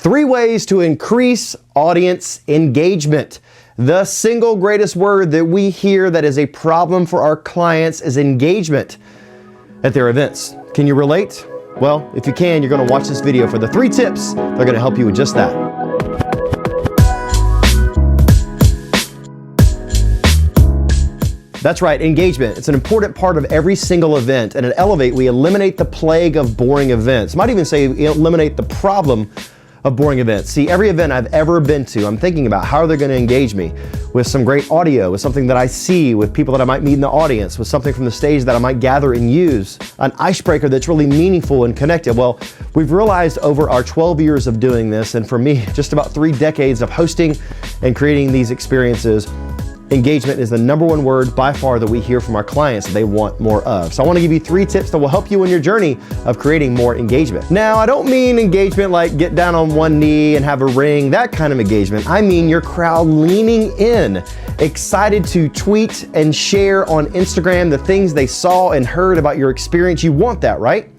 3 ways to increase audience engagement. The single greatest word that we hear that is a problem for our clients is engagement at their events. Can you relate? Well, if you can, you're going to watch this video for the 3 tips that are going to help you with just that. That's right, engagement. It's an important part of every single event. And at Elevate, we eliminate the plague of boring events. Might even say eliminate the problem of boring events. See, every event I've ever been to, I'm thinking about how are they going to engage me with some great audio, with something that I see, with people that I might meet in the audience, with something from the stage that I might gather and use, an icebreaker that's really meaningful and connected. Well, we've realized over our 12 years of doing this, and for me, just about 3 decades of hosting and creating these experiences, engagement is the #1 word by far that we hear from our clients that they want more of. So I want to give you 3 tips that will help you in your journey of creating more engagement. Now, I don't mean engagement like get down on one knee and have a ring, that kind of engagement. I mean your crowd leaning in, excited to tweet and share on Instagram the things they saw and heard about your experience. You want that, right?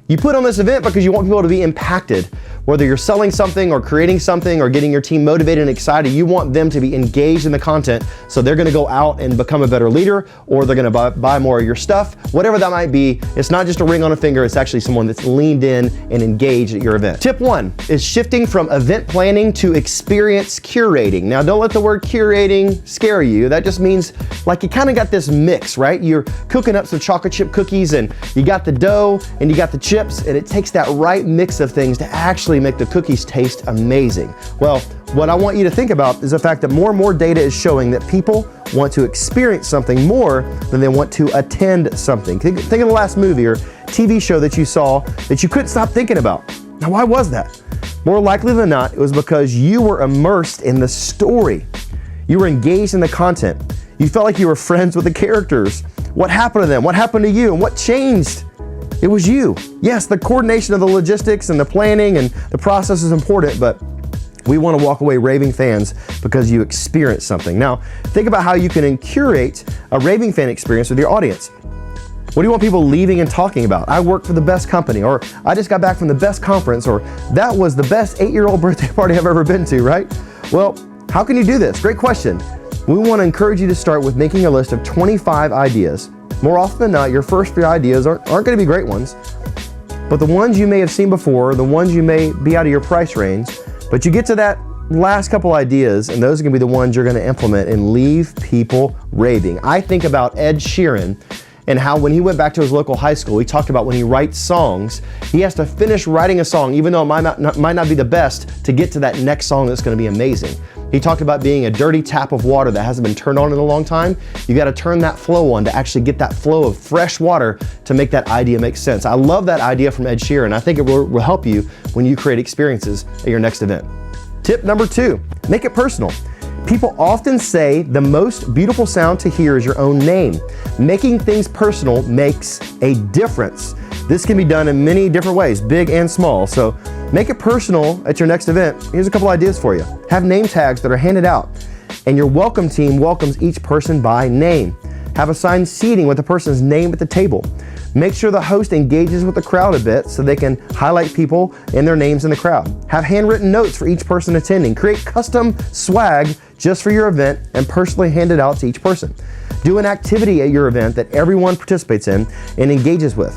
You put on this event because you want people to be impacted. Whether you're selling something or creating something or getting your team motivated and excited, you want them to be engaged in the content so they're gonna go out and become a better leader, or they're gonna buy more of your stuff, whatever that might be. It's not just a ring on a finger, it's actually someone that's leaned in and engaged at your event. Tip 1 is shifting from event planning to experience curating. Now, don't let the word curating scare you. That just means like you kind of got this mix, right? You're cooking up some chocolate chip cookies and you got the dough and you got the chips, and it takes that right mix of things to actually make the cookies taste amazing. Well, what I want you to think about is the fact that more and more data is showing that people want to experience something more than they want to attend something. Think of the last movie or TV show that you saw that you couldn't stop thinking about. Now, why was that? More likely than not, it was because you were immersed in the story. You were engaged in the content. You felt like you were friends with the characters. What happened to them? What happened to you? And what changed? It was you. Yes, the coordination of the logistics and the planning and the process is important, but we want to walk away raving fans because you experienced something. Now, think about how you can curate a raving fan experience with your audience. What do you want people leaving and talking about? I work for the best company, or I just got back from the best conference, or that was the best 8-year-old birthday party I've ever been to, right? Well, how can you do this? Great question. We want to encourage you to start with making a list of 25 ideas. More often than not, your first 3 ideas aren't going to be great ones, but the ones you may have seen before, the ones you may be out of your price range, but you get to that last couple ideas, and those are going to be the ones you're going to implement and leave people raving. I think about Ed Sheeran and how when he went back to his local high school, he talked about when he writes songs, he has to finish writing a song, even though it might not be the best, to get to that next song that's going to be amazing. He talked about being a dirty tap of water that hasn't been turned on in a long time. You got to turn that flow on to actually get that flow of fresh water to make that idea make sense. I love that idea from Ed Sheeran. I think it will help you when you create experiences at your next event. Tip number 2, make it personal. People often say the most beautiful sound to hear is your own name. Making things personal makes a difference. This can be done in many different ways, big and small. So make it personal at your next event. Here's a couple ideas for you. Have name tags that are handed out, and your welcome team welcomes each person by name. Have assigned seating with the person's name at the table. Make sure the host engages with the crowd a bit so they can highlight people and their names in the crowd. Have handwritten notes for each person attending. Create custom swag just for your event and personally hand it out to each person. Do an activity at your event that everyone participates in and engages with.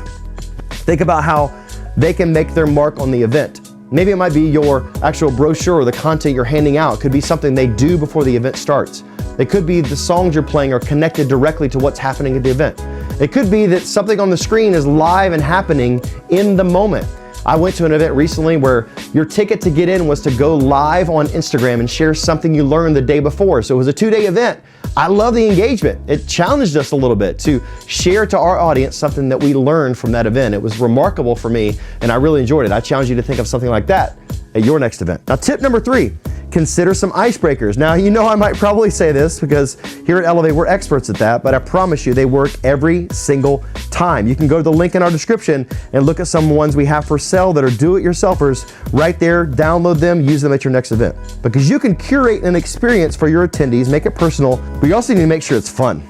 Think about how they can make their mark on the event. Maybe it might be your actual brochure or the content you're handing out. It could be something they do before the event starts. It could be the songs you're playing are connected directly to what's happening at the event. It could be that something on the screen is live and happening in the moment. I went to an event recently where your ticket to get in was to go live on Instagram and share something you learned the day before. So it was a 2-day event. I love the engagement. It challenged us a little bit to share to our audience something that we learned from that event. It was remarkable for me, and I really enjoyed it. I challenge you to think of something like that at your next event. Now, tip number 3, consider some icebreakers. Now, you know I might probably say this because here at Elevate, we're experts at that, but I promise you they work every single time. You can go to the link in our description and look at some ones we have for sale that are do-it-yourselfers right there. Download them, use them at your next event. Because you can curate an experience for your attendees, make it personal, but you also need to make sure it's fun.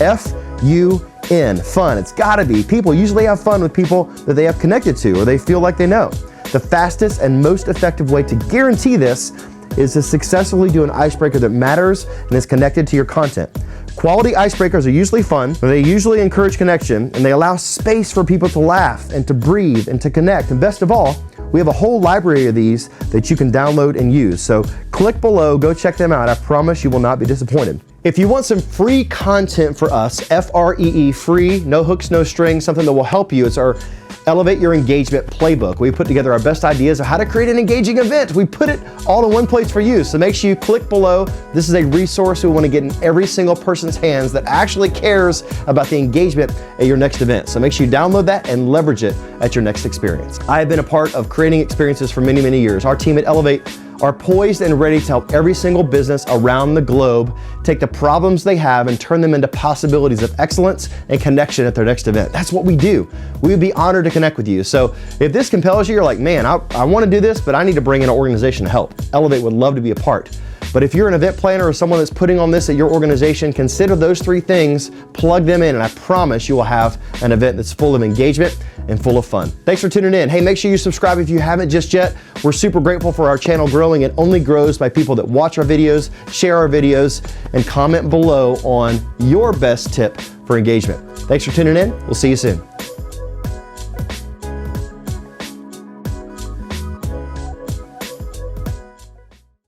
F-U-N, fun. It's gotta be. People usually have fun with people that they have connected to or they feel like they know. The fastest and most effective way to guarantee this is to successfully do an icebreaker that matters and is connected to your content. Quality icebreakers are usually fun, they usually encourage connection, and they allow space for people to laugh and to breathe and to connect. And best of all, we have a whole library of these that you can download and use. So click below, go check them out. I promise you will not be disappointed. If you want some free content for us, F-R-E-E, free, no hooks, no strings, something that will help you, it's our Elevate Your Engagement Playbook. We put together our best ideas of how to create an engaging event. We put it all in one place for you. So make sure you click below. This is a resource we want to get in every single person's hands that actually cares about the engagement at your next event. So make sure you download that and leverage it at your next experience. I have been a part of creating experiences for many, many years. Our team at Elevate are poised and ready to help every single business around the globe take the problems they have and turn them into possibilities of excellence and connection at their next event. That's what we do. We would be honored to connect with you. So if this compels you, you're like, man, I want to do this, but I need to bring in an organization to help. Elevate would love to be a part. But if you're an event planner or someone that's putting on this at your organization, consider those 3 things, plug them in, and I promise you will have an event that's full of engagement and full of fun. Thanks for tuning in. Hey, make sure you subscribe if you haven't just yet. We're super grateful for our channel growing. It only grows by people that watch our videos, share our videos, and comment below on your best tip for engagement. Thanks for tuning in. We'll see you soon.